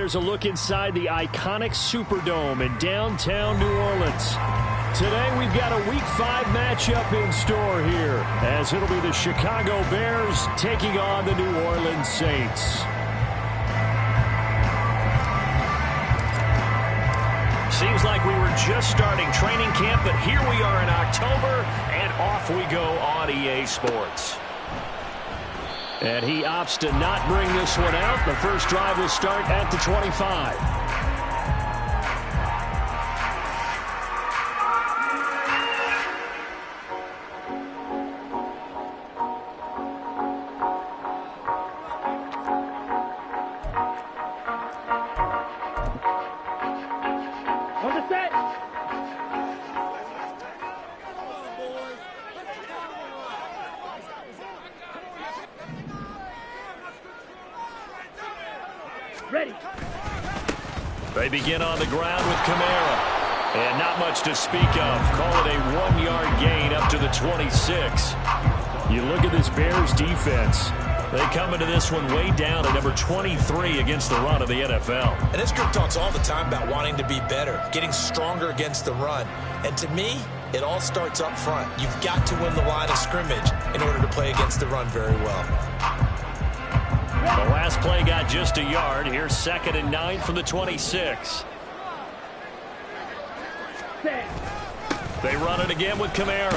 here's a look inside the iconic Superdome in downtown New Orleans. Today we've got a Week 5 matchup in store here, as it'll be the Chicago Bears taking on the New Orleans Saints. Seems like we were just starting training camp, but here we are in October, and off we go on EA Sports. And he opts to not bring this one out. The first drive will start at the 25. Ready. They begin on the ground with Kamara. And not much to speak of. Call it a 1-yard gain up to the 26. You look at this Bears defense. They come into this one way down at number 23 against the run of the NFL. And this group talks all the time about wanting to be better, getting stronger against the run. And to me, it all starts up front. You've got to win the line of scrimmage in order to play against the run very well. The last play got just a yard. Here's 2nd and 9 from the 26. They run it again with Kamara.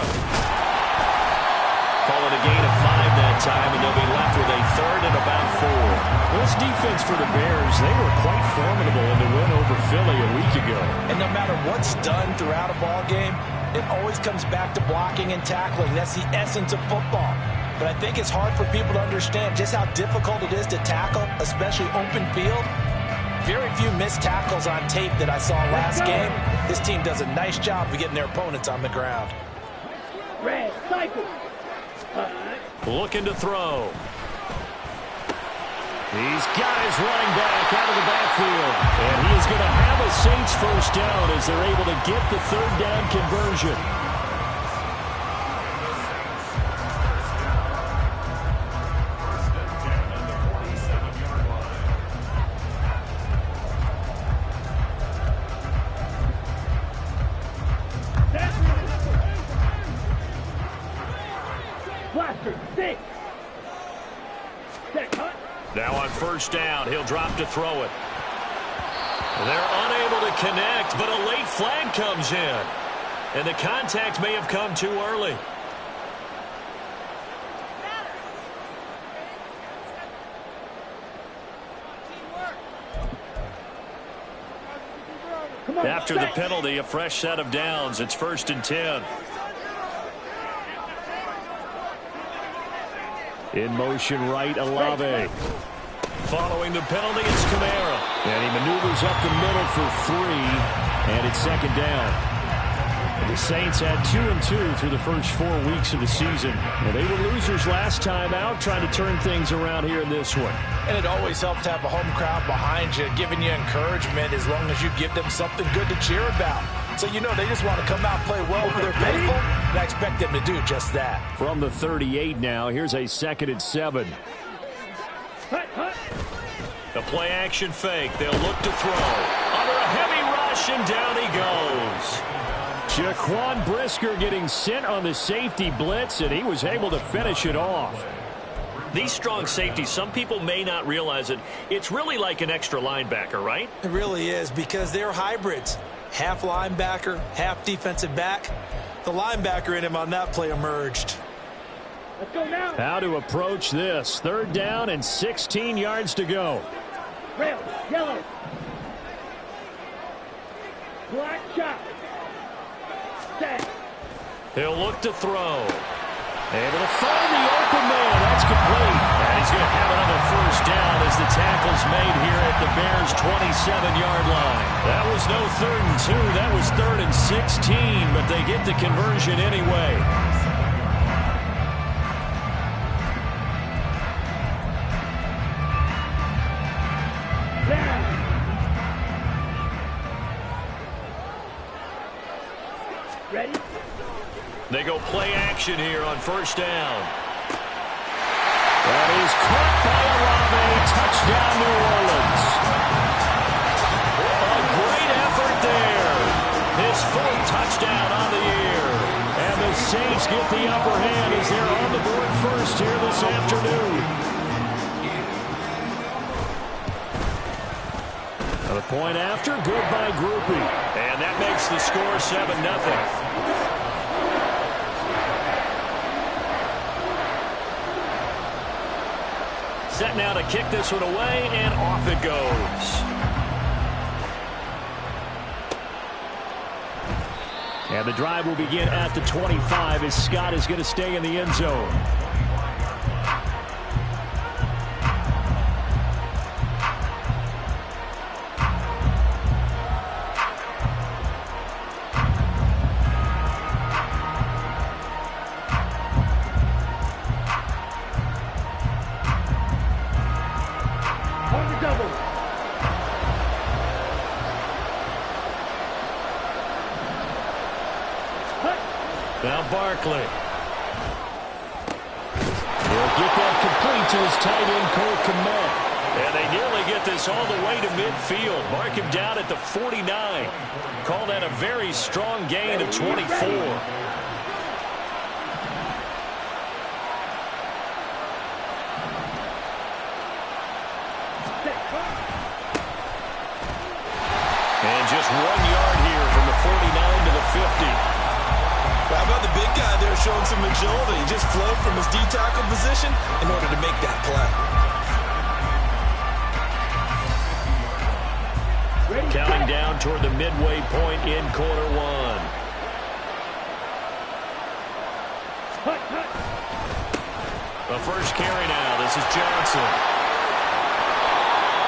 Call it a gain of 5 that time, and they'll be left with a 3rd and about 4. This defense for the Bears, they were quite formidable in the win over Philly a week ago. And no matter what's done throughout a ball game, it always comes back to blocking and tackling. That's the essence of football. But I think it's hard for people to understand just how difficult it is to tackle, especially open field. Very few missed tackles on tape that I saw last game. This team does a nice job of getting their opponents on the ground. Red, cycle. Looking to throw. He's got his running back out of the backfield. And he is going to have a Saints first down as they're able to get the 3rd down conversion. Now on first down, he'll drop to throw it. They're unable to connect, but a late flag comes in. And the contact may have come too early. After the penalty, a fresh set of downs. It's 1st and 10. In motion right, Olave. Following the penalty, it's Kamara. And he maneuvers up the middle for 3. And it's 2nd down. And the Saints had 2-2 through the first 4 weeks of the season. And they were losers last time out, trying to turn things around here in this one. And it always helps to have a home crowd behind you, giving you encouragement as long as you give them something good to cheer about. So you know they just want to come out and play well for their faithful, and I expect them to do just that. From the 38 now, here's a 2nd and 7. The play-action fake. They'll look to throw. Under a heavy rush, and down he goes. Jaquan Brisker getting sent on the safety blitz, and he was able to finish it off. These strong safeties, some people may not realize it. It's really like an extra linebacker, right? It really is, because they're hybrids. Half linebacker, half defensive back. The linebacker in him on that play emerged. Let's go now. How to approach this. 3rd down and 16 yards to go. Red, yellow. Black shot. Set. He'll look to throw. Able to find the open man. That's complete. And he's going to have another first down as the tackle's made here at the Bears' 27-yard line. That was no 3rd and 2. That was 3rd and 16, but they get the conversion anyway. Ready? They go play action here on first down. That is caught by Olave. Touchdown, New Orleans. get the upper hand as they're on the board first here this afternoon. The point after, good by Grupe. And that makes the score 7-0. Set now to kick this one away, and off it goes. And the drive will begin at the 25 as Scott is going to stay in the end zone. Now Barkley. He'll get that complete to his tight end, Cole Kmet. And they nearly get this all the way to midfield. Mark him down at the 49. Call that a very strong gain of 24. And just 1 yard here from the 49 to the 50. How about the big guy there showing some agility? He just flowed from his D-tackle position in order to make that play. Counting down toward the midway point in quarter one. The first carry now. This is Johnson.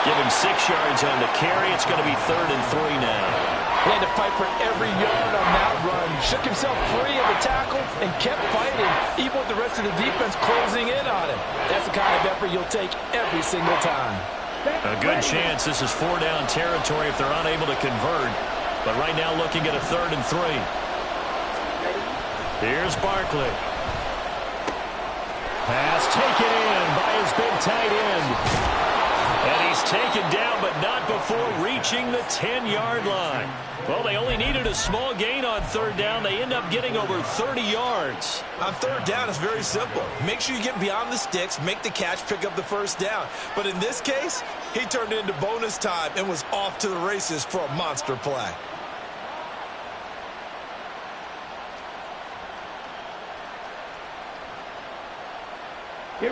Give him 6 yards on the carry. It's going to be 3rd and 3 now. He had to fight for every yard on that run. Shook himself free of the tackle and kept fighting, even with the rest of the defense closing in on him. That's the kind of effort you'll take every single time. A good chance this is 4-down territory if they're unable to convert. But right now looking at a 3rd and 3. Here's Barkley. Pass taken in by his big tight end. And he's taken down, but not before reaching the 10-yard line. Well, they only needed a small gain on 3rd down. They end up getting over 30 yards. On 3rd down, it's very simple. Make sure you get beyond the sticks, make the catch, pick up the 1st down. But in this case, he turned it into bonus time and was off to the races for a monster play.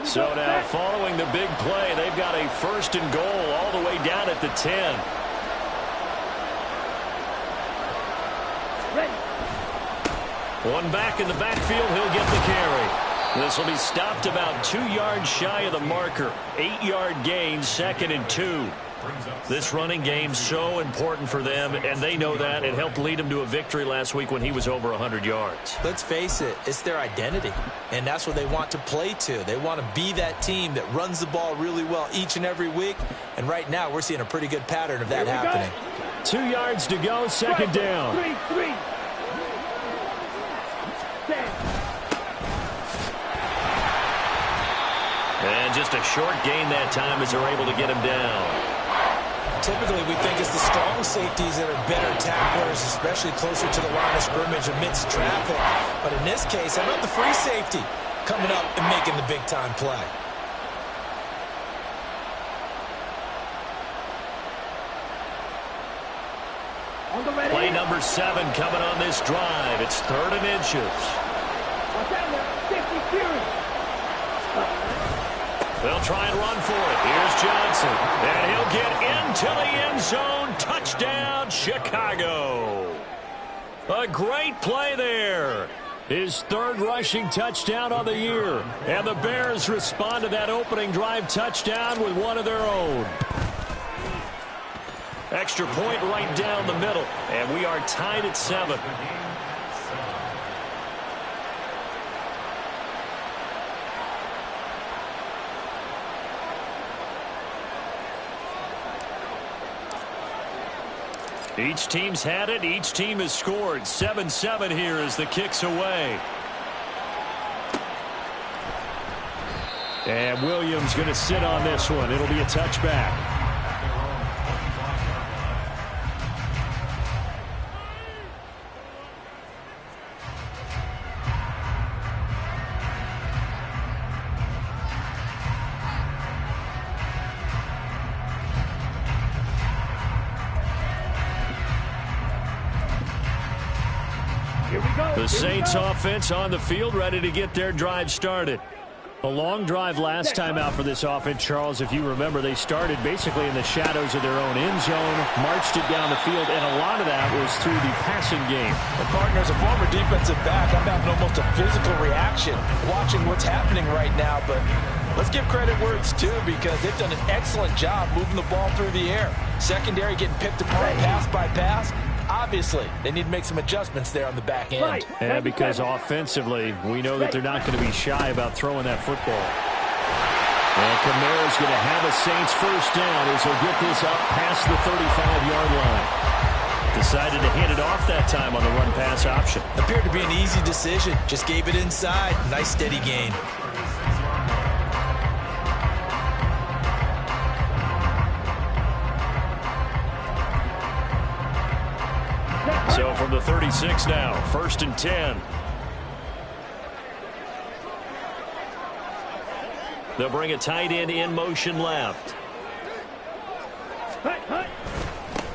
So now, following the big play, they've got a 1st and goal all the way down at the 10. Ready. One back in the backfield, he'll get the carry. This will be stopped about 2 yards shy of the marker. 8-yard gain, 2nd and 2. This running game so important for them, and they know that. It helped lead them to a victory last week when he was over 100 yards. Let's face it, it's their identity, and that's what they want to play to. They want to be that team that runs the ball really well each and every week, and right now we're seeing a pretty good pattern of that happening. 2 yards to go, 2nd down. 3-3. And just a short gain that time as they're able to get him down. Typically, we think it's the strong safeties that are better tacklers, especially closer to the line of scrimmage amidst traffic. But in this case, how about the free safety coming up and making the big-time play? Play number 7 coming on this drive. It's 3rd and inches. They'll try and run for it. Here's Johnson. And he'll get into the end zone. Touchdown, Chicago. A great play there. His 3rd rushing touchdown on the year. And the Bears respond to that opening drive touchdown with one of their own. Extra point right down the middle. And we are tied at 7. Each team's had it. Each team has scored. 7-7 here as the kick's away. And Williams going to sit on this one. It'll be a touchback. The Saints offense on the field, ready to get their drive started. A long drive last time out for this offense, Charles. If you remember, they started basically in the shadows of their own end zone, marched it down the field, and a lot of that was through the passing game. The partner, as a former defensive back, I'm having almost a physical reaction watching what's happening right now. But let's give credit where it's due, because they've done an excellent job moving the ball through the air. Secondary getting picked apart pass by pass. Obviously, they need to make some adjustments there on the back end. And because offensively, we know that they're not going to be shy about throwing that football. And Kamara's going to have a Saints first down as he'll get this up past the 35-yard line. Decided to hand it off that time on the run-pass option. Appeared to be an easy decision. Just gave it inside. Nice steady gain. So from the 36 now, 1st and 10. They'll bring a tight end in motion left.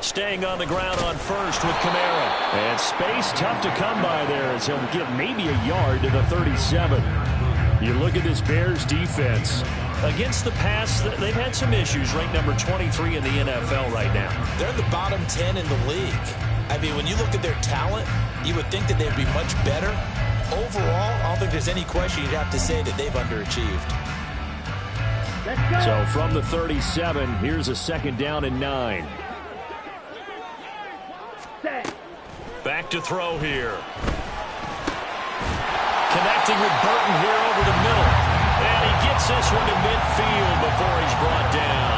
Staying on the ground on first with Kamara. And space tough to come by there as he'll get maybe a yard to the 37. You look at this Bears defense. Against the pass, they've had some issues. Ranked number 23 in the NFL right now. They're the bottom 10 in the league. I mean, when you look at their talent, you would think that they'd be much better. Overall, I don't think there's any question you'd have to say that they've underachieved. So from the 37, here's a 2nd down and 9. Back to throw here. Connecting with Burton here over the middle. And he gets this one to midfield before he's brought down.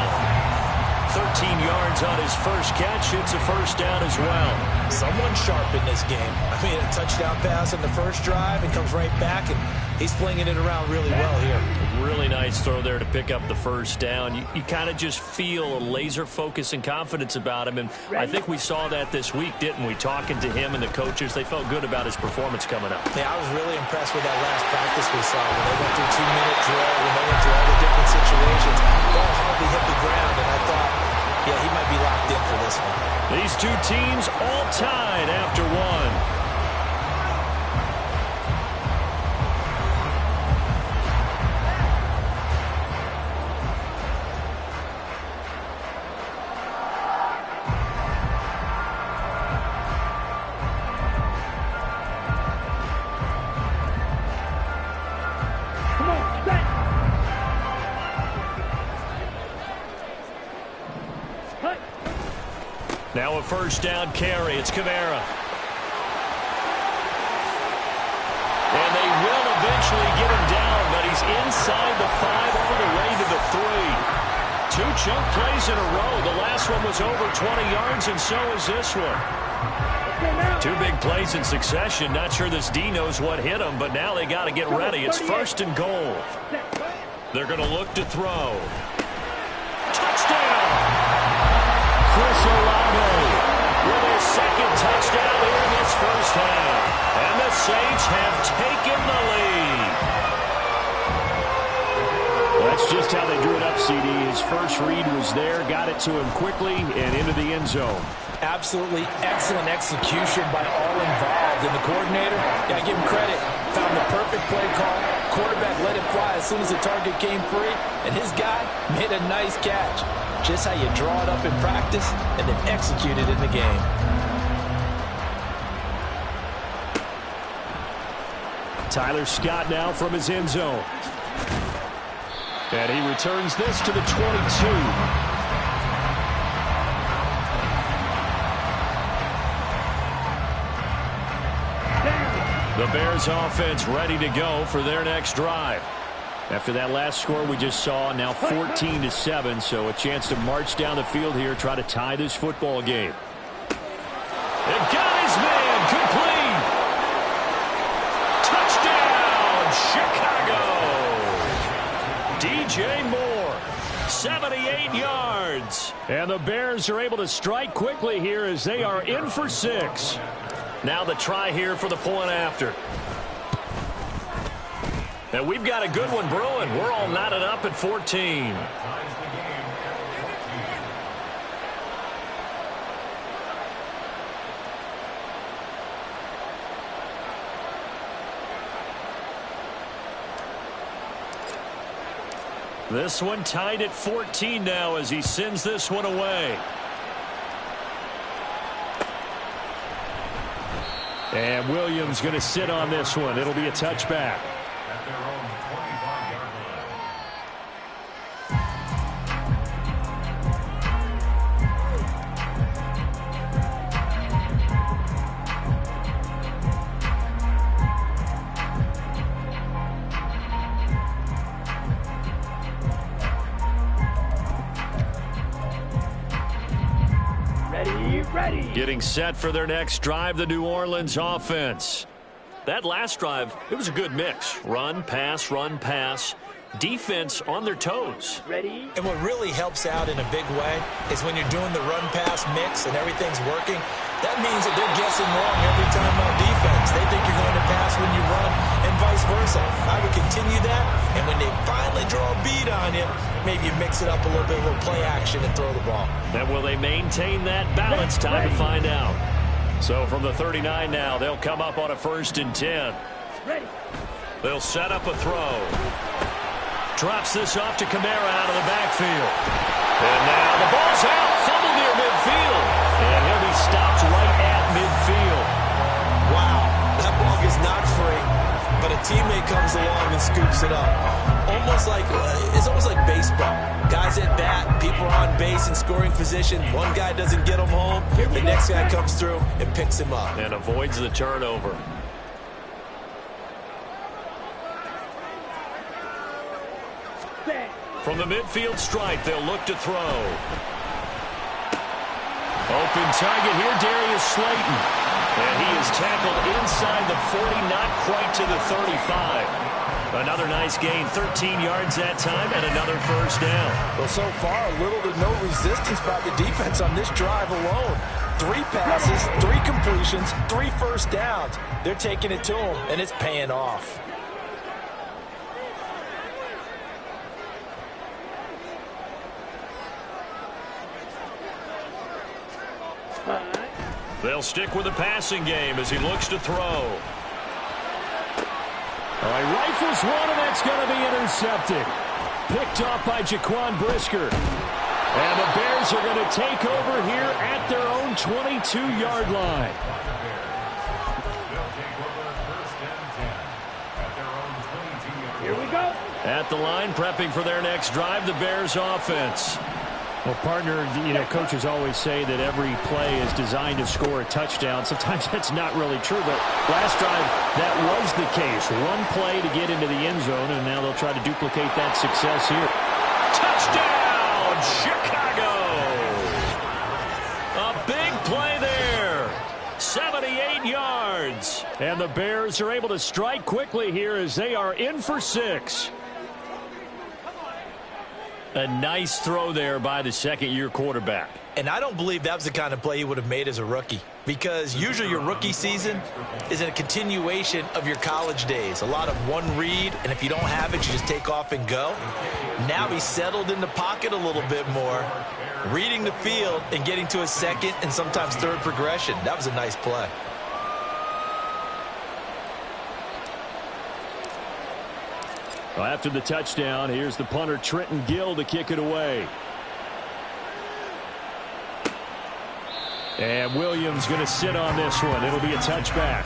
13 yards on his first catch. It's a first down as well. Someone sharp in this game. I mean, a touchdown pass on the first drive and comes right back, and he's flinging it around really well here. Really nice throw there to pick up the first down. You kind of just feel a laser focus and confidence about him, and I think we saw that this week, didn't we? Talking to him and the coaches, they felt good about his performance coming up. Yeah, I was really impressed with that last practice we saw when they went through 2-minute drill, when they went through all the different situations. Ball hardly hit the ground, and I thought, yeah, he might be locked in for this one. These two teams all tied after one. Now a first down carry. It's Kamara. And they will eventually get him down, but he's inside the 5 on the way to the 3. 2 chunk plays in a row. The last one was over 20 yards, and so is this one. 2 big plays in succession. Not sure this D knows what hit him, but now they got to get ready. It's 1st and goal. They're going to look to throw. Touchdown! Chris Olave with his 2nd touchdown here in this first half. And the Saints have taken the lead. That's just how they drew it up, CD. His first read was there, got it to him quickly, and into the end zone. Absolutely excellent execution by all involved. And the coordinator, got to give him credit, found the perfect play call. Quarterback let it fly as soon as the target came free, and his guy made a nice catch. Just how you draw it up in practice and then execute it in the game. Tyler Scott now from his end zone. And he returns this to the 22. The Bears offense ready to go for their next drive. After that last score we just saw, now 14-7, so a chance to march down the field here, try to tie this football game. And got his man, complete. Touchdown, Chicago. DJ Moore, 78 yards. And the Bears are able to strike quickly here as they are in for 6. Now the try here for the point after. And we've got a good one brewing. We're all knotted up at 14. This one tied at 14 now as he sends this one away. And Williams going to sit on this one. It'll be a touchback. Getting set for their next drive, the New Orleans offense. That last drive, it was a good mix. Run, pass, defense on their toes. Ready? And what really helps out in a big way is when you're doing the run-pass mix and everything's working, that means that they're guessing wrong every time on defense. They think you're going to pass when you run and vice versa. I would continue that, and when they finally draw a beat on you, maybe you mix it up a little bit, a little play action and throw the ball. And will they maintain that balance? Time to find out. So from the 39 now, they'll come up on a 1st and 10. Ready. They'll set up a throw. Drops this off to Kamara out of the backfield. And now the ball's out. Fumble near midfield. And he'll be stopped right at midfield. Wow, that ball is not free, but a teammate comes along and scoops it up. It's almost like baseball. Guys at bat, people are on base in scoring position. One guy doesn't get him home. The next guy comes through and picks him up. And avoids the turnover. From the midfield stripe, they'll look to throw. Open target here, Darius Slayton. And he is tackled inside the 40, not quite to the 35. Another nice gain, 13 yards that time, and another 1st down. Well, so far, little to no resistance by the defense on this drive alone. 3 passes, 3 completions, 3 first downs. They're taking it to them, and it's paying off. They'll stick with the passing game as he looks to throw. All right, rifles one, and that's going to be intercepted. Picked off by Jaquan Brisker. And the Bears are going to take over here at their own 22-yard line. Here we go. At the line, prepping for their next drive, the Bears offense. Well, partner, coaches always say that every play is designed to score a touchdown. Sometimes that's not really true, but last drive, that was the case. One play to get into the end zone, and now they'll try to duplicate that success here. Touchdown, Chicago! A big play there. 78 yards. And the Bears are able to strike quickly here as they are in for 6. A nice throw there by the second-year quarterback. And I don't believe that was the kind of play he would have made as a rookie, because usually your rookie season is a continuation of your college days. A lot of one read, and if you don't have it, you just take off and go. Now he's settled in the pocket a little bit more, reading the field and getting to a second and sometimes third progression. That was a nice play. Well, after the touchdown, here's the punter Trenton Gill to kick it away. And Williams going to sit on this one. It'll be a touchback.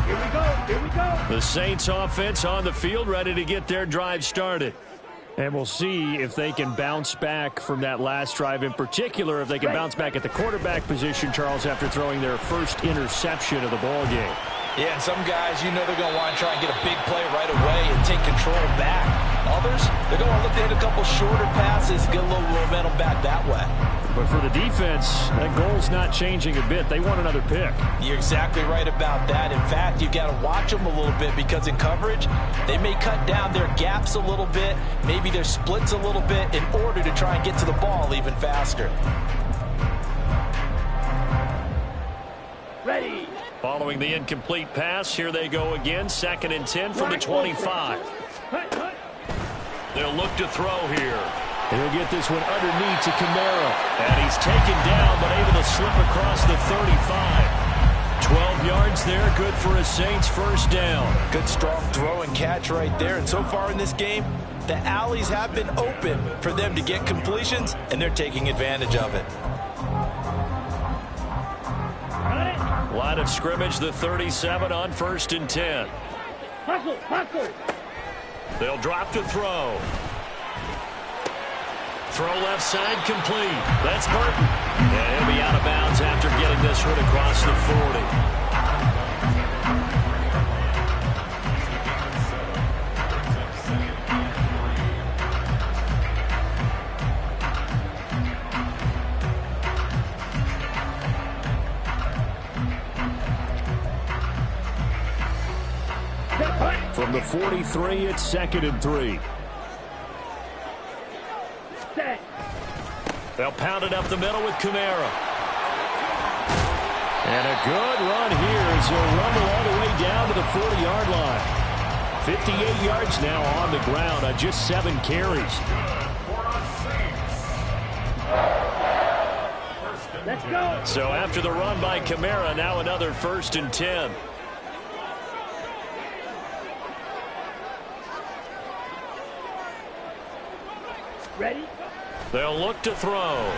Here we go. The Saints offense on the field, ready to get their drive started. And we'll see if they can bounce back from that last drive, in particular, if they can bounce back at the quarterback position, Charles, after throwing their first interception of the ball game. Yeah, and some guys, they're going to want to try and get a big play right away and take control back. Others, they're going to look to hit a couple shorter passes, get a little momentum back that way. But for the defense, that goal's not changing a bit. They want another pick. You're exactly right about that. In fact, you've got to watch them a little bit, because in coverage, they may cut down their gaps a little bit, maybe their splits a little bit, in order to try and get to the ball even faster. Ready. Following the incomplete pass, here they go again. 2nd and 10 from the 25. They'll look to throw here. He'll get this one underneath to Kamara. And he's taken down, but able to slip across the 35. 12 yards there, good for a Saints first down. Good strong throw and catch right there. And so far in this game, the alleys have been open for them to get completions, and they're taking advantage of it. Line of scrimmage, the 37 on 1st and 10. Hustle. They'll drop to throw. Throw left side complete. That's Burton. And he'll be out of bounds after getting this one across the 40. From the 43, it's 2nd and 3. They'll pound it up the middle with Kamara. And a good run here as he'll rumble all the way down to the 40-yard line. 58 yards now on the ground on just 7 carries. Let's go. So after the run by Kamara, now another 1st and 10. Ready? They'll look to throw.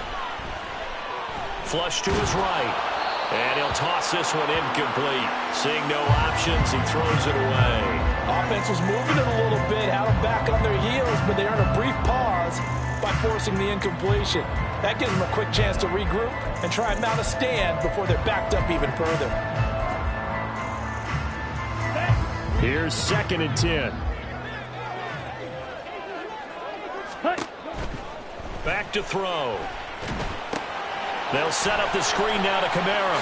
Flush to his right. And he'll toss this one incomplete. Seeing no options, he throws it away. Offense was moving it a little bit, had them back on their heels, but they earned a brief pause by forcing the incompletion. That gives them a quick chance to regroup and try and mount a stand before they're backed up even further. Here's 2nd and 10. Back to throw. They'll set up the screen now to Kamara.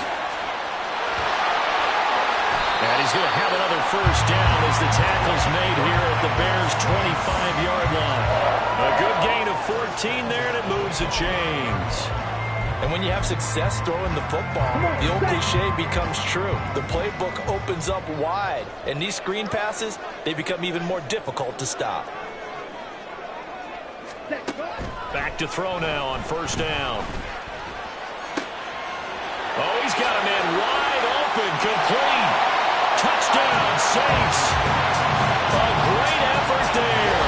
And he's going to have another first down as the tackle's made here at the Bears' 25-yard line. A good gain of 14 there, and it moves the chains. And when you have success throwing the football, the old cliche becomes true. The playbook opens up wide, and these screen passes, they become even more difficult to stop. Back to throw now on 1st down. Oh, he's got a man wide open, complete. Touchdown, Saints. A great effort there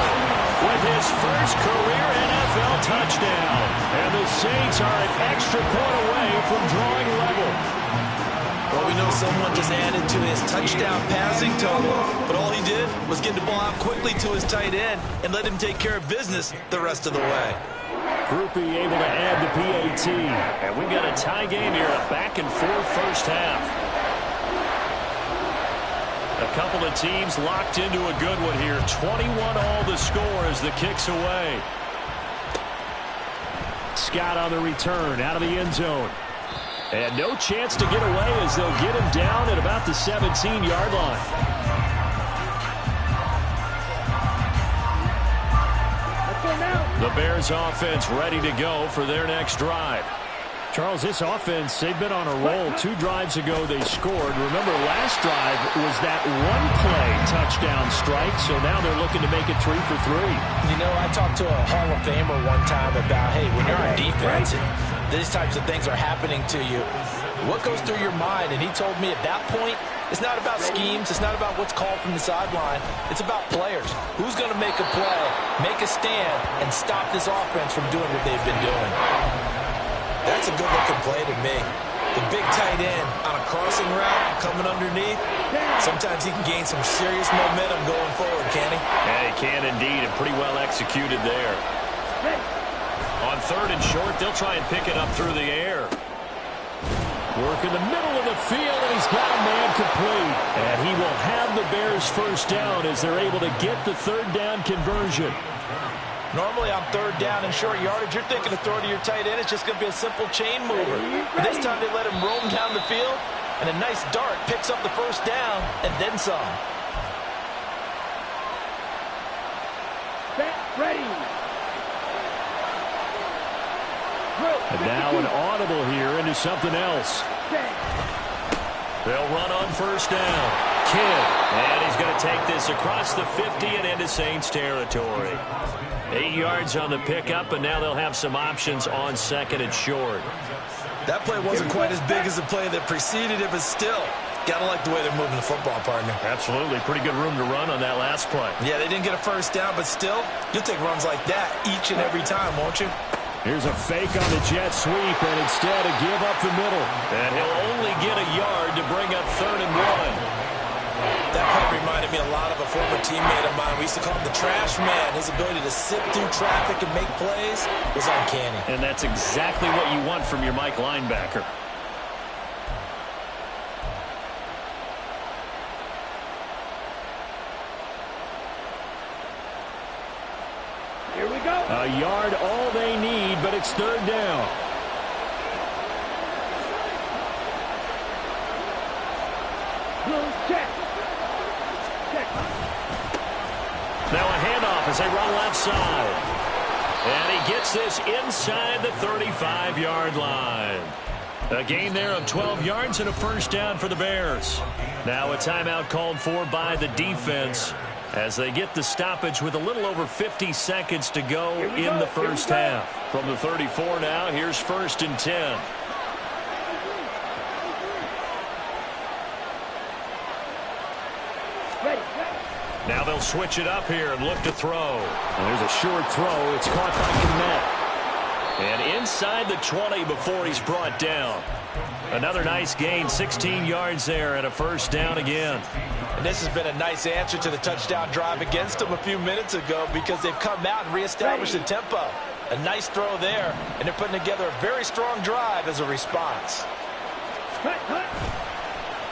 with his first career NFL touchdown. And the Saints are an extra point away from drawing level. Well, we know someone just added to his touchdown passing total, but all he did was get the ball out quickly to his tight end and let him take care of business the rest of the way. Groupie able to add the PAT. And we've got a tie game here, a back-and-forth first half. A couple of teams locked into a good one here. 21-all the score as the kick's away. Scott on the return, out of the end zone. And no chance to get away as they'll get him down at about the 17-yard line. The Bears offense ready to go for their next drive. Charles, this offense, they've been on a roll. 2 drives ago they scored. Remember, last drive was that one-play touchdown strike, so now they're looking to make it 3 for 3. You know, I talked to a Hall of Famer one time about, hey, when you're on defense and these types of things are happening to you, what goes through your mind? And he told me at that point, it's not about schemes. It's not about what's called from the sideline. It's about players. Who's going to make a play, make a stand, and stop this offense from doing what they've been doing? That's a good-looking play to me. The big tight end on a crossing route coming underneath. Sometimes he can gain some serious momentum going forward, can he? Yeah, he can indeed, and pretty well executed there. On 3rd and short, they'll try and pick it up through the air. Work in the middle of the field, and he's got a man complete. And he will have the Bears first down as they're able to get the 3rd down conversion. Normally on 3rd down and short yardage, you're thinking to throw to your tight end. It's just going to be a simple chain mover. But this time they let him roam down the field, and a nice dart picks up the first down and then some. Ready. And now an audible here into something else. They'll run on 1st down. Kidd. And he's going to take this across the 50 and into Saints territory. 8 yards on the pickup, and now they'll have some options on second and short. That play wasn't quite as big as the play that preceded it, but still, gotta like the way they're moving the football, partner. Absolutely. Pretty good room to run on that last play. Yeah, they didn't get a first down, but still, you'll take runs like that each and every time, won't you? Here's a fake on the jet sweep, and instead a give up the middle. And he'll only get a yard to bring up 3rd and 1. That play reminded me a lot of a former teammate of mine. We used to call him the trash man. His ability to sit through traffic and make plays was uncanny. And that's exactly what you want from your Mike linebacker. Here we go. A yard, all they need, but it's 3rd down. Check. Now a handoff as they run left side. And he gets this inside the 35-yard line. A gain there of 12 yards and a first down for the Bears. Now a timeout called for by the defense as they get the stoppage with a little over 50 seconds to go in the first half. From the 34 now, here's 1st and 10. Now they'll switch it up here and look to throw. And there's a short throw. It's caught by Kmet. And inside the 20 before he's brought down. Another nice gain, 16 yards there and a first down again. And this has been a nice answer to the touchdown drive against them a few minutes ago because they've come out and reestablished the tempo. A nice throw there, and they're putting together a very strong drive as a response.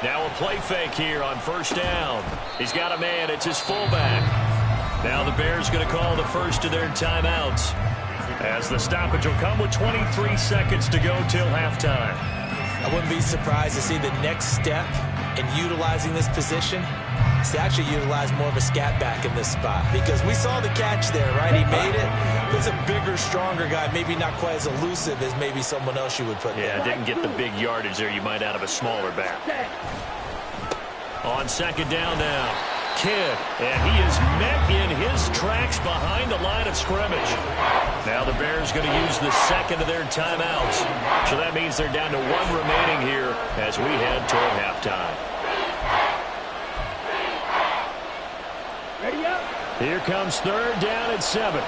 Now a play fake here on first down. He's got a man. It's his fullback. Now the Bears going to call the first of their timeouts as the stoppage will come with 23 seconds to go till halftime. I wouldn't be surprised to see the next step in utilizing this position is to actually utilize more of a scat back in this spot because we saw the catch there, right? He made it. He's a bigger, stronger guy, maybe not quite as elusive as maybe someone else you would put there. Yeah, didn't get the big yardage there you might out of a smaller back. On second down now, Kidd, and he is met in his tracks behind the line of scrimmage. Now the Bears going to use the second of their timeouts. So that means they're down to 1 remaining here as we head toward halftime. Ready up. Here comes 3rd down and 7.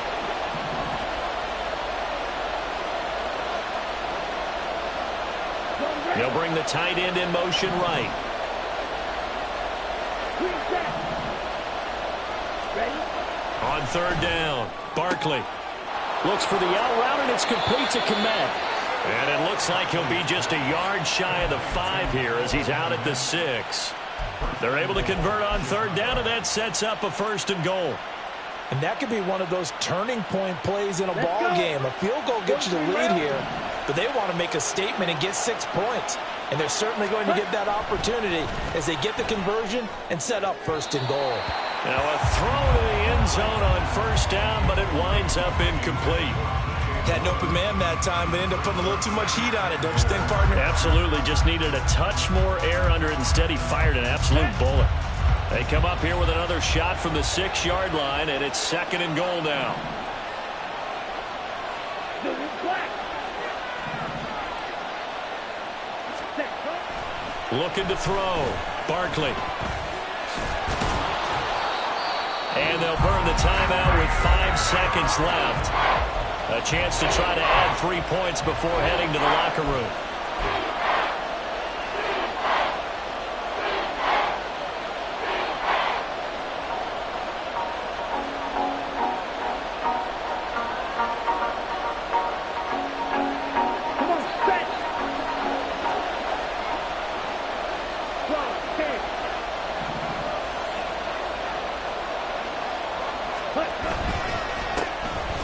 They'll bring the tight end in motion right. On 3rd down, Barkley looks for the out route, and it's complete to Kmet. And it looks like he'll be just a yard shy of the 5 here as he's out at the 6. They're able to convert on 3rd down, and that sets up a 1st and goal. And that could be one of those turning point plays in a ball game. A field goal gets you the lead here, but they want to make a statement and get 6 points. And they're certainly going to get that opportunity as they get the conversion and set up 1st and goal. Now a throw to the end zone on 1st down, but it winds up incomplete. Had an open man that time, but ended up putting a little too much heat on it, don't you think, partner? Absolutely. Just needed a touch more air under it. Instead, he fired an absolute bullet. They come up here with another shot from the 6-yard line, and it's 2nd and goal now. Looking to throw. Barkley. And they'll burn the timeout with 5 seconds left. A chance to try to add 3 points before heading to the locker room.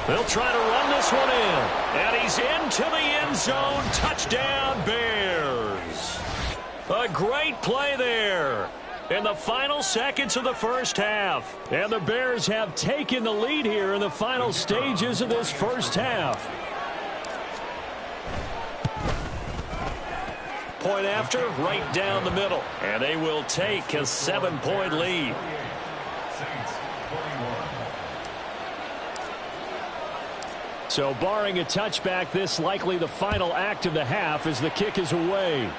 They'll try to run this one in. And he's into the end zone. Touchdown, Bears. A great play there in the final seconds of the first half. And the Bears have taken the lead here in the final stages of this first half. Point after, right down the middle. And they will take a 7-point lead. So barring a touchback, this likely the final act of the half as the kick is away.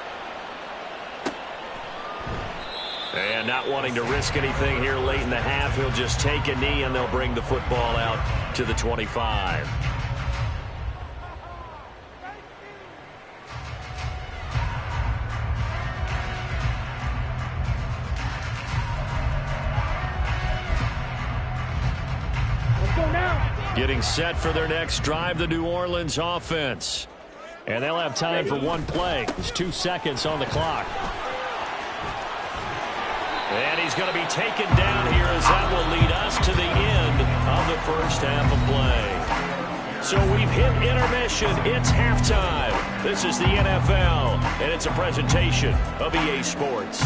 And not wanting to risk anything here late in the half, he'll just take a knee and they'll bring the football out to the 25. Getting set for their next drive, the New Orleans offense. And they'll have time for one play. There's 2 seconds on the clock. And he's going to be taken down here as that will lead us to the end of the first half of play. So we've hit intermission. It's halftime. This is the NFL, and it's a presentation of EA Sports.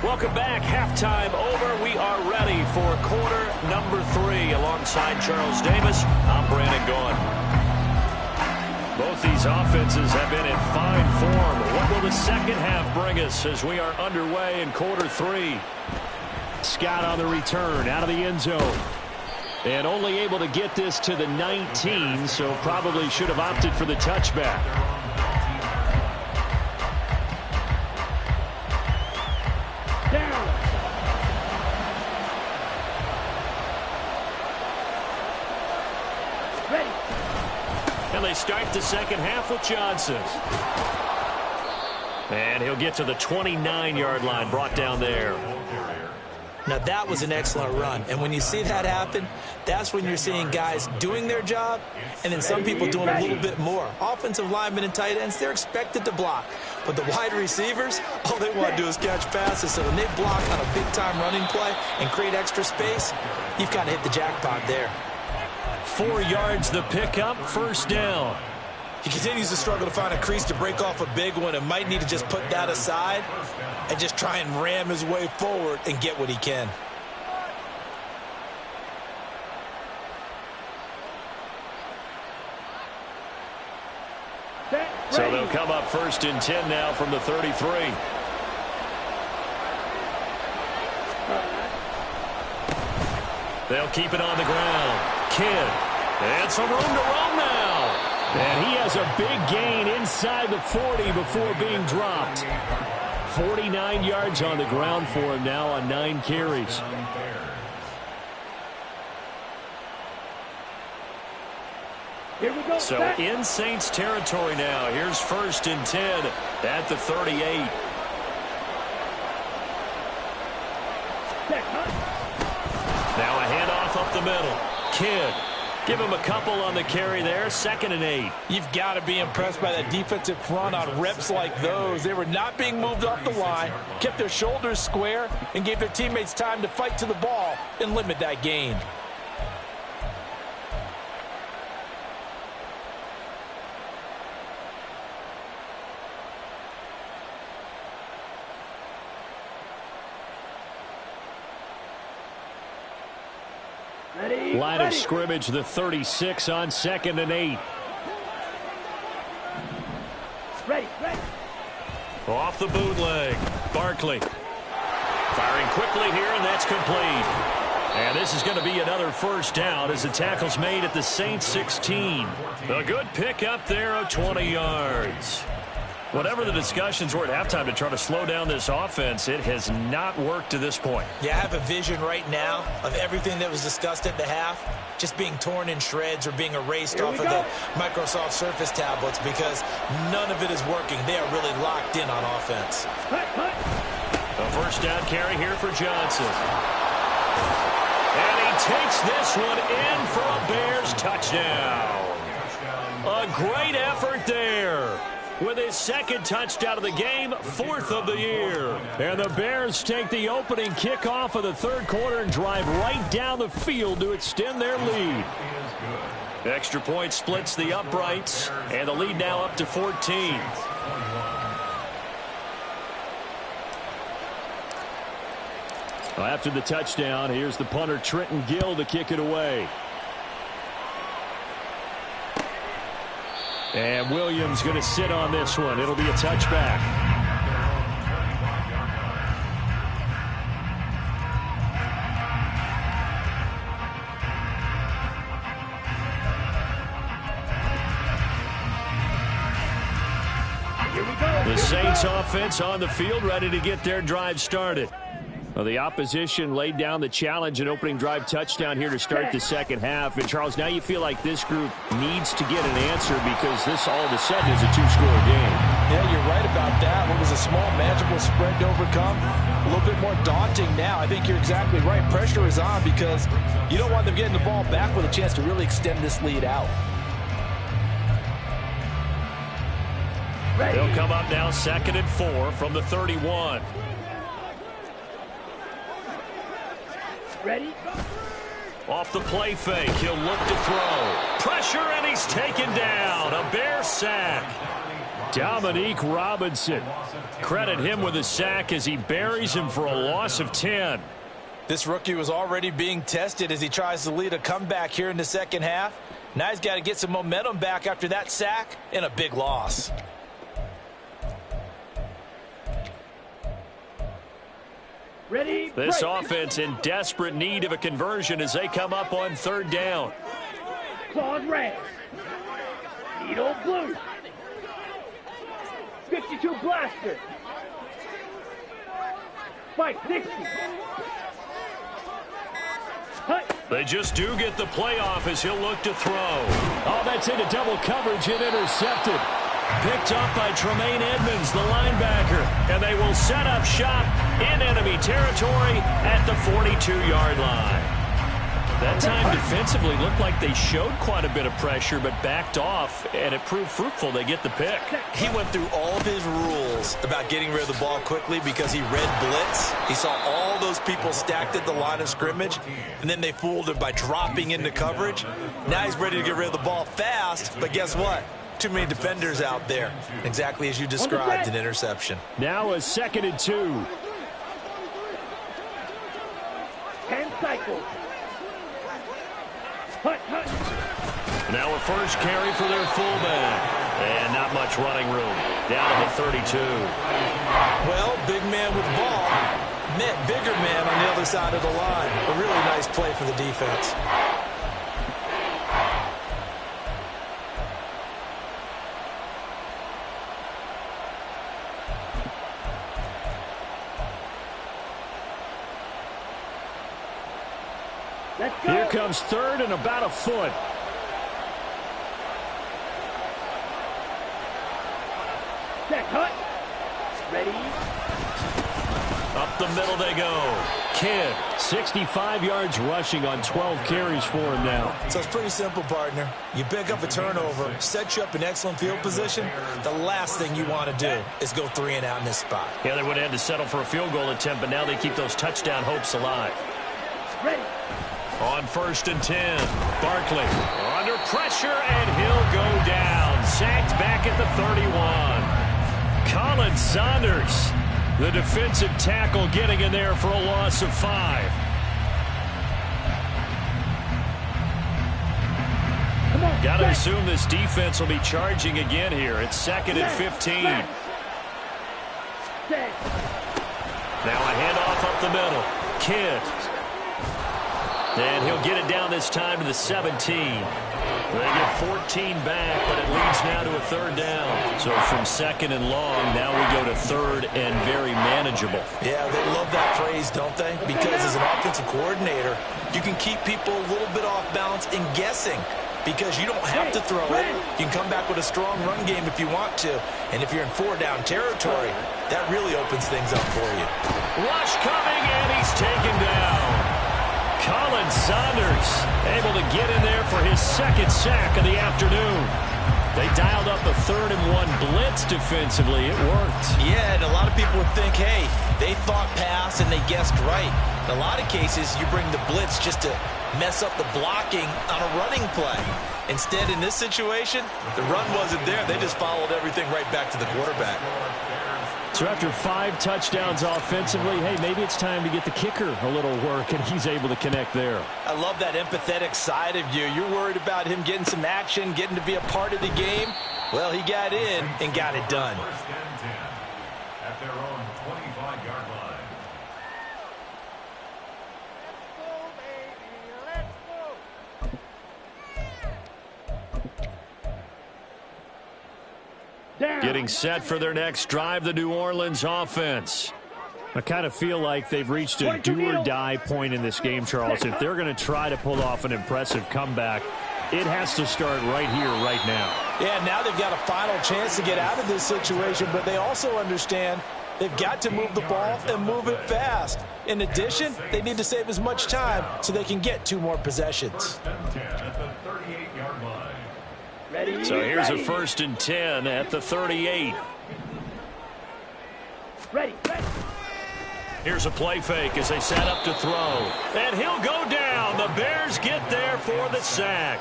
Welcome back. Halftime over. We are ready for quarter number 3. Alongside Charles Davis, I'm Brandon Gaudin. Both these offenses have been in fine form. What will the second half bring us as we are underway in quarter 3? Scott on the return out of the end zone. And only able to get this to the 19, so probably should have opted for the touchback. And they start the second half with Johnson. And he'll get to the 29-yard line, brought down there. Now, that was an excellent run. And when you see that happen, that's when you're seeing guys doing their job and then some people doing a little bit more. Offensive linemen and tight ends, they're expected to block. But the wide receivers, all they want to do is catch passes. So when they block on a big-time running play and create extra space, you've kind of hit the jackpot there. 4 yards the pickup, first down. He continues to struggle to find a crease to break off a big one and might need to just put that aside and just try and ram his way forward and get what he can. So they'll come up first and 10 now from the 33. They'll keep it on the ground. Kidd. And some room to roam now. And he has a big gain inside the 40 before being dropped. 49 yards on the ground for him now on 9 carries. Here we go. So in Saints territory now. Here's first and 10 at the 38. Now a handoff up the middle. Kidd. Give him a couple on the carry there. 2nd and 8. You've got to be impressed by that defensive front on reps like those. They were not being moved off the line, kept their shoulders square, and gave their teammates time to fight to the ball and limit that gain. Line of scrimmage, the 36 on 2nd and 8. Ready. Off the bootleg. Barkley. Firing quickly here, and that's complete. And this is going to be another first down as the tackle's made at the Saints 16. A good pickup there of 20 yards. Whatever the discussions were at halftime to try to slow down this offense, it has not worked to this point. Yeah, I have a vision right now of everything that was discussed at the half just being torn in shreds or being erased off of the Microsoft Surface tablets because none of it is working. They are really locked in on offense. A first down carry here for Johnson. And he takes this one in for a Bears touchdown. A great effort there. With his 2nd touchdown of the game, 4th of the year. And the Bears take the opening kickoff of the 3rd quarter and drive right down the field to extend their lead. Extra point splits the uprights, and the lead now up to 14. After the touchdown, here's the punter Trenton Gill to kick it away. And Williams going to sit on this one. It'll be a touchback. Here we go. The Saints offense on the field, ready to get their drive started. Well, the opposition laid down the challenge and opening drive touchdown here to start the second half. And, Charles, now you feel like this group needs to get an answer because this all of a sudden is a two-score game. Yeah, you're right about that. What was a small, manageable spread to overcome, a little bit more daunting now. I think you're exactly right. Pressure is on because you don't want them getting the ball back with a chance to really extend this lead out. They'll come up now 2nd and 4 from the 31. Ready? Off the play fake, he'll look to throw. Pressure, and he's taken down. A Bear sack. Dominique Robinson. Credit him with a sack as he buries him for a loss of 10. This rookie was already being tested as he tries to lead a comeback here in the second half. Now he's got to get some momentum back after that sack and a big loss. Ready? This break. offense in desperate need of a conversion as they come up on 3rd down. Claws red. Needle blue. 52 blaster. Spike 60. Hut. They just do get the playoff as he'll look to throw. Oh, that's into double coverage and intercepted. Picked up by Tremaine Edmonds, the linebacker. And they will set up shop in enemy territory at the 42-yard line. That time defensively looked like they showed quite a bit of pressure but backed off, and it proved fruitful. They get the pick. He went through all of his rules about getting rid of the ball quickly because he read blitz. He saw all those people stacked at the line of scrimmage, and then they fooled him by dropping into coverage. Now he's ready to get rid of the ball fast, but guess what? Too many defenders out there. Exactly as you described, an interception. Now a 2nd and 2. 10 cycles. Hut, hut. Now a first carry for their fullback. And not much running room. Down to the 32. Well, big man with ball met bigger man on the other side of the line. A really nice play for the defense. Let's go. Here comes 3rd and about a foot. Check, hut. Ready? Up the middle they go. Kidd, 65 yards rushing on 12 carries for him now. So it's pretty simple, partner. You pick up a turnover, set you up in excellent field position. The last thing you want to do is go 3 and out in this spot. Yeah, they would have had to settle for a field goal attempt, but now they keep those touchdown hopes alive. Ready? On 1st and 10, Barkley under pressure, and he'll go down. Sacked back at the 31. Colin Saunders, the defensive tackle, getting in there for a loss of 5. Come on. Got to check. assume this defense will be charging again here. It's 2nd and 15. Check. Now a handoff up the middle. Kidd. And he'll get it down this time to the 17. They get 14 back, but it leads now to a 3rd down. So from 2nd and long, now we go to 3rd and very manageable. Yeah, they love that phrase, don't they? Because as an offensive coordinator, you can keep people a little bit off balance and guessing. Because you don't have to throw it. You can come back with a strong run game if you want to. And if you're in 4-down territory, that really opens things up for you. Rush coming, and he's taken down. Colin Saunders able to get in there for his 2nd sack of the afternoon. They dialed up a 3rd and 1 blitz defensively. It worked. Yeah, and a lot of people would think, hey, they thought pass and they guessed right. In a lot of cases, you bring the blitz just to mess up the blocking on a running play. Instead, in this situation, the run wasn't there. They just followed everything right back to the quarterback. So after 5 touchdowns offensively, hey, maybe it's time to get the kicker a little work, and he's able to connect there. I love that empathetic side of you. You're worried about him getting some action, getting to be a part of the game. Well, he got in and got it done. At their own 25-yard line. Down. Getting set for their next drive, the New Orleans offense. I kind of feel like they've reached a do-or-die point in this game, Charles. If they're going to try to pull off an impressive comeback, it has to start right here, right now. Yeah, now they've got a final chance to get out of this situation, but they also understand they've got to move the ball and move it fast. In addition, they need to save as much time so they can get 2 more possessions. So here's a 1st and 10 at the 38. Ready. Here's a play fake as they set up to throw. And he'll go down. The Bears get there for the sack.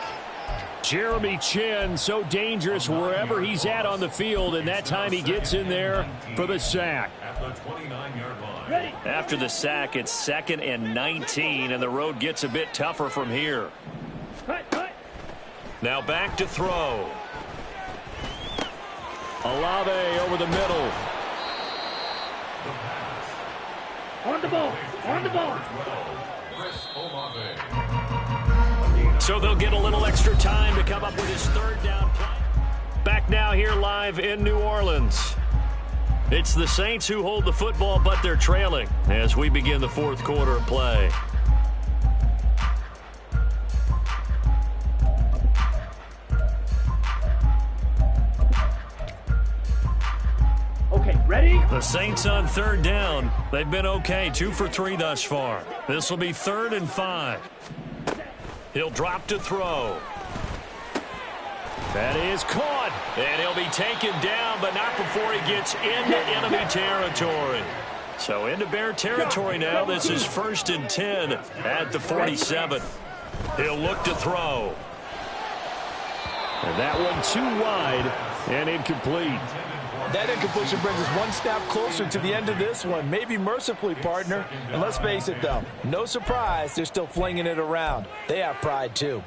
Jeremy Chinn, so dangerous wherever he's at on the field, and that time he gets in there for the sack. After the sack, it's 2nd and 19, and the road gets a bit tougher from here. Now back to throw. Olave over the middle. On the ball. So they'll get a little extra time to come up with his 3rd down play. Back now here live in New Orleans. It's the Saints who hold the football, but they're trailing as we begin the 4th quarter of play. Okay, ready? The Saints on 3rd down. They've been okay, 2 for 3 thus far. This will be 3rd and 5. He'll drop to throw. That is caught. And he'll be taken down, but not before he gets into enemy territory. So into Bear territory now. This is 1st and 10 at the 47. He'll look to throw. And that one too wide and incomplete. That incompletion brings us 1 step closer to the end of this one. Maybe mercifully, partner. And let's face it, though, no surprise, they're still flinging it around. They have pride, too.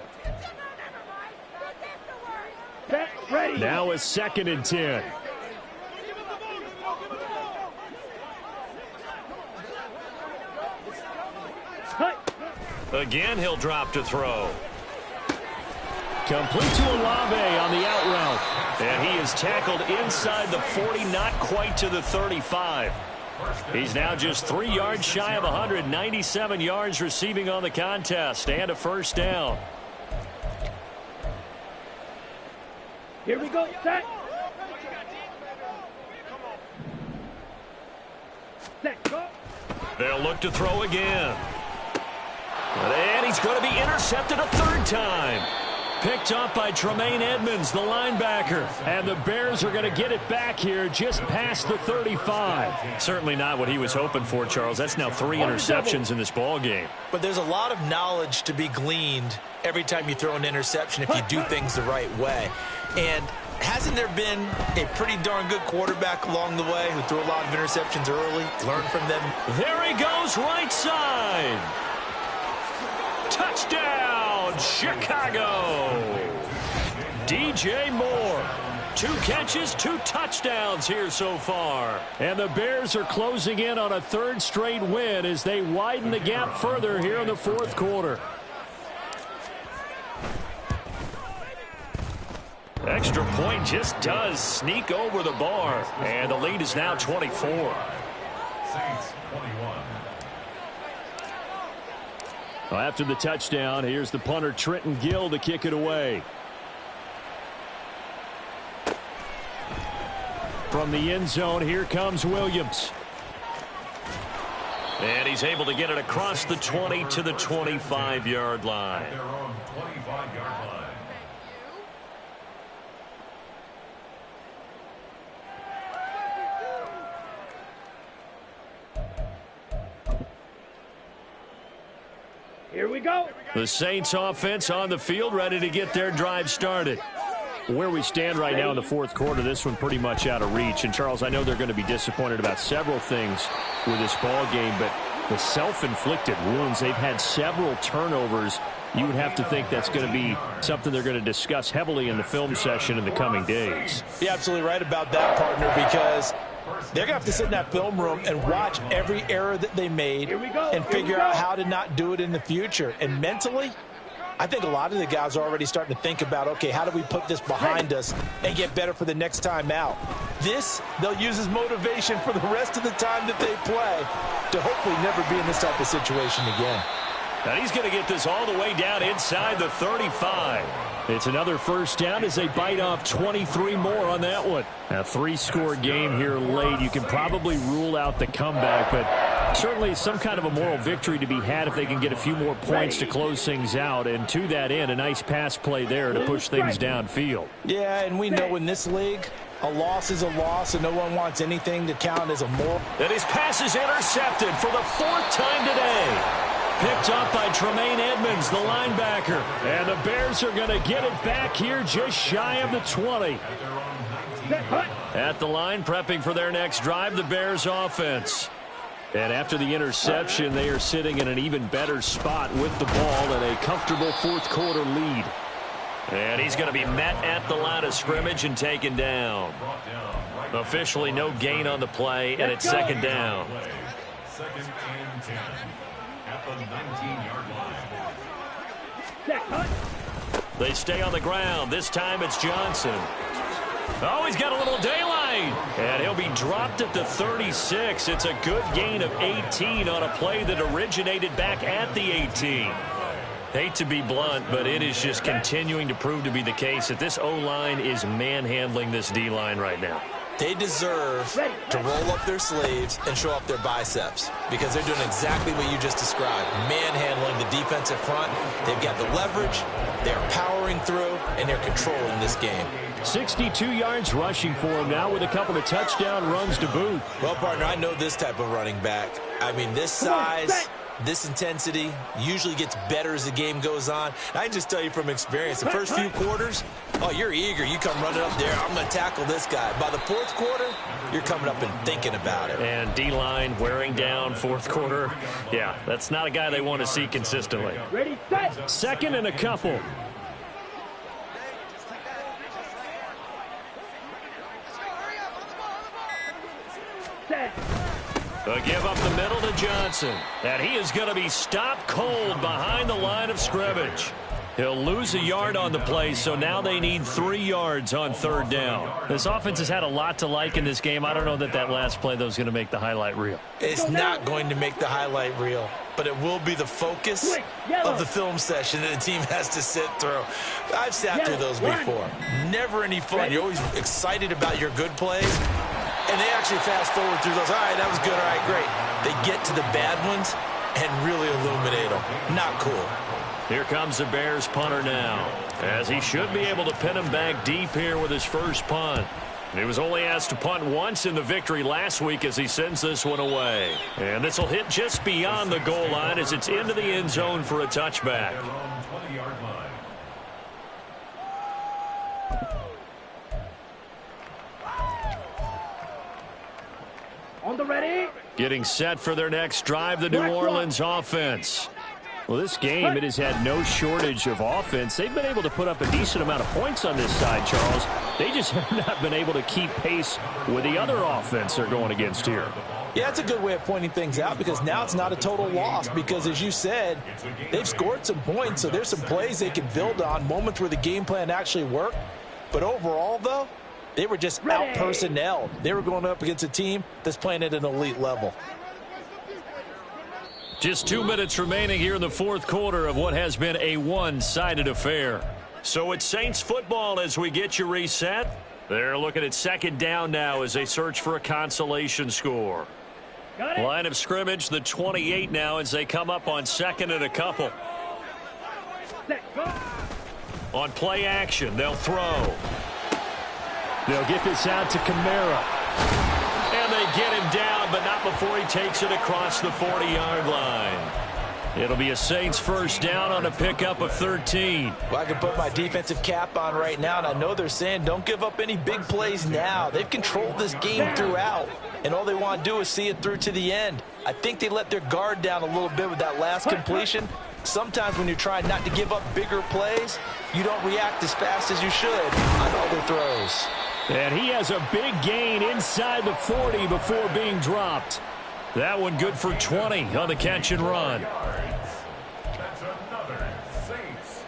Ready. Now it's 2nd and 10. Again, he'll drop to throw. Complete to Olave on the out route. And he is tackled inside the 40, not quite to the 35. He's now just 3 yards shy of 197 yards receiving on the contest and a 1st down. Here we go, set. Set, go. They'll look to throw again. And he's going to be intercepted a 3rd time. Picked up by Tremaine Edmonds, the linebacker. And the Bears are going to get it back here just past the 35. Certainly not what he was hoping for, Charles. That's now 3 interceptions in this ball game. But there's a lot of knowledge to be gleaned every time you throw an interception if you do things the right way. And hasn't there been a pretty darn good quarterback along the way who threw a lot of interceptions early? Learn from them. There he goes, right side. Touchdown, Chicago. DJ Moore. 2 catches, 2 touchdowns here so far. And the Bears are closing in on a 3rd straight win as they widen the gap further here in the 4th quarter. Extra point just does sneak over the bar. And the lead is now 24. Saints 21. Well, after the touchdown, here's the punter Trenton Gill to kick it away. From the end zone, here comes Williams. And he's able to get it across the 20 to the 25-yard line. Their own 25-yard line. Here we go. The Saints offense on the field, ready to get their drive started. Where we stand right now in the 4th quarter, this one pretty much out of reach. And, Charles, I know they're going to be disappointed about several things with this ball game, but the self-inflicted wounds, they've had several turnovers. You would have to think that's going to be something they're going to discuss heavily in the film session in the coming days. You're absolutely right about that, partner, because they're going to have to sit in that film room and watch every error that they made and figure out how to not do it in the future. And mentally, I think a lot of the guys are already starting to think about, okay, how do we put this behind us and get better for the next time out? This, they'll use as motivation for the rest of the time that they play to hopefully never be in this type of situation again. And he's going to get this all the way down inside the 35. It's another first down as they bite off 23 more on that one. A 3-score game here late. You can probably rule out the comeback, but certainly some kind of a moral victory to be had if they can get a few more points to close things out. And to that end, a nice pass play there to push things downfield. Yeah, and we know in this league, a loss is a loss, and no one wants anything to count as a moral. And his pass is intercepted for the 4th time today. Picked up by Tremaine Edmonds, the linebacker. And the Bears are going to get it back here just shy of the 20. At the line, prepping for their next drive, the Bears offense. And after the interception, they are sitting in an even better spot with the ball and a comfortable 4th quarter lead. And he's going to be met at the line of scrimmage and taken down. Officially no gain on the play, and it's 2nd down. 2nd and 10 at the 19-yard line. They stay on the ground. This time it's Johnson. Oh, he's got a little daylight. And he'll be dropped at the 36. It's a good gain of 18 on a play that originated back at the 18. Hate to be blunt, but it is just continuing to prove to be the case that this O-line is manhandling this D-line right now. They deserve to roll up their sleeves and show up their biceps because they're doing exactly what you just described, manhandling the defensive front. They've got the leverage, they're powering through, and they're controlling this game. 62 yards rushing for him now with a couple of touchdown runs to boot. Well, partner, I know this type of running back. I mean, this size, this intensity usually gets better as the game goes on. And I can just tell you from experience, the first few quarters, oh, you're eager. You come running up there, I'm going to tackle this guy. By the 4th quarter, you're coming up and thinking about it. And D-line wearing down 4th quarter. Yeah, that's not a guy they want to see consistently. Ready, set. 2nd and a couple. Set. A give up the middle to Johnson. And he is going to be stopped cold behind the line of scrimmage. He'll lose a yard on the play, so now they need 3 yards on 3rd down. This offense has had a lot to like in this game. I don't know that last play, though, is going to make the highlight reel. It's not going to make the highlight reel, but it will be the focus of the film session that the team has to sit through. I've sat through those before. Never any fun. You're always excited about your good plays, and they actually fast forward through those. All right, that was good. All right, great. They get to the bad ones and really illuminate them. Not cool. Here comes the Bears punter now, as he should be able to pin him back deep here with his first punt. He was only asked to punt once in the victory last week as he sends this one away. And this will hit just beyond the goal line as it's into the end zone for a touchback. 20-yard line. On the ready. Getting set for their next drive, the New Orleans offense. Well, this game, it has had no shortage of offense. They've been able to put up a decent amount of points on this side, Charles. They just have not been able to keep pace with the other offense they're going against here. Yeah, it's a good way of pointing things out because now it's not a total loss because, as you said, they've scored some points, so there's some plays they can build on, moments where the game plan actually worked. But overall, though, they were just out-personnelled. They were going up against a team that's playing at an elite level. Just 2 minutes remaining here in the 4th quarter of what has been a one-sided affair. So it's Saints football as we get you reset. They're looking at 2nd down now as they search for a consolation score. Line of scrimmage, the 28 now as they come up on 2nd and a couple. On play action, they'll throw. They'll get this out to Kamara. And they get him down, but not before he takes it across the 40-yard line. It'll be a Saints first down on a pickup of 13. Well, I can put my defensive cap on right now, and I know they're saying don't give up any big plays now. They've controlled this game throughout, and all they want to do is see it through to the end. I think they let their guard down a little bit with that last completion. Sometimes when you're trying not to give up bigger plays, you don't react as fast as you should on other throws. And he has a big gain inside the 40 before being dropped. That one good for 20 on the catch and run. That's another Saints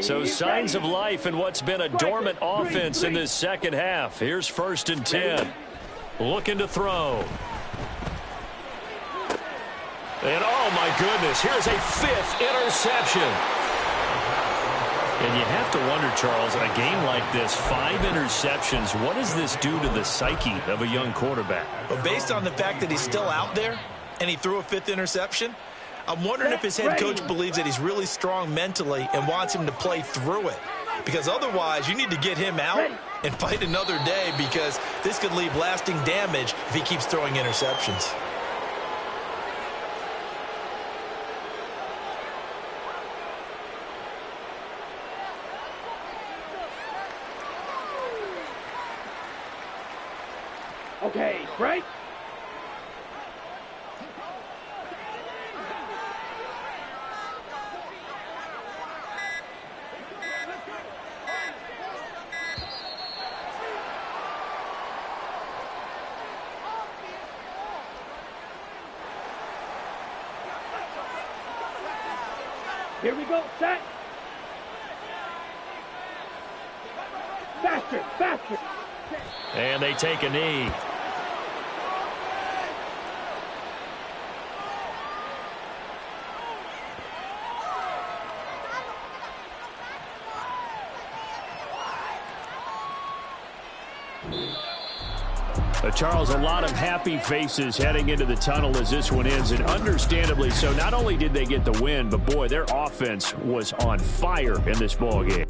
So signs of life in what's been a dormant offense in this second half. Here's 1st and 10. Looking to throw. And oh my goodness, here's a 5th interception. And you have to wonder, Charles, in a game like this, 5 interceptions, what does this do to the psyche of a young quarterback? Well, based on the fact that he's still out there and he threw a 5th interception, I'm wondering if his head coach believes that he's really strong mentally and wants him to play through it. Because otherwise, you need to get him out and fight another day, because this could leave lasting damage if he keeps throwing interceptions. Okay, break. Here we go, set. Faster, faster. And they take a knee. Charles, a lot of happy faces heading into the tunnel as this one ends, and understandably so. Not only did they get the win, but boy, their offense was on fire in this ball game.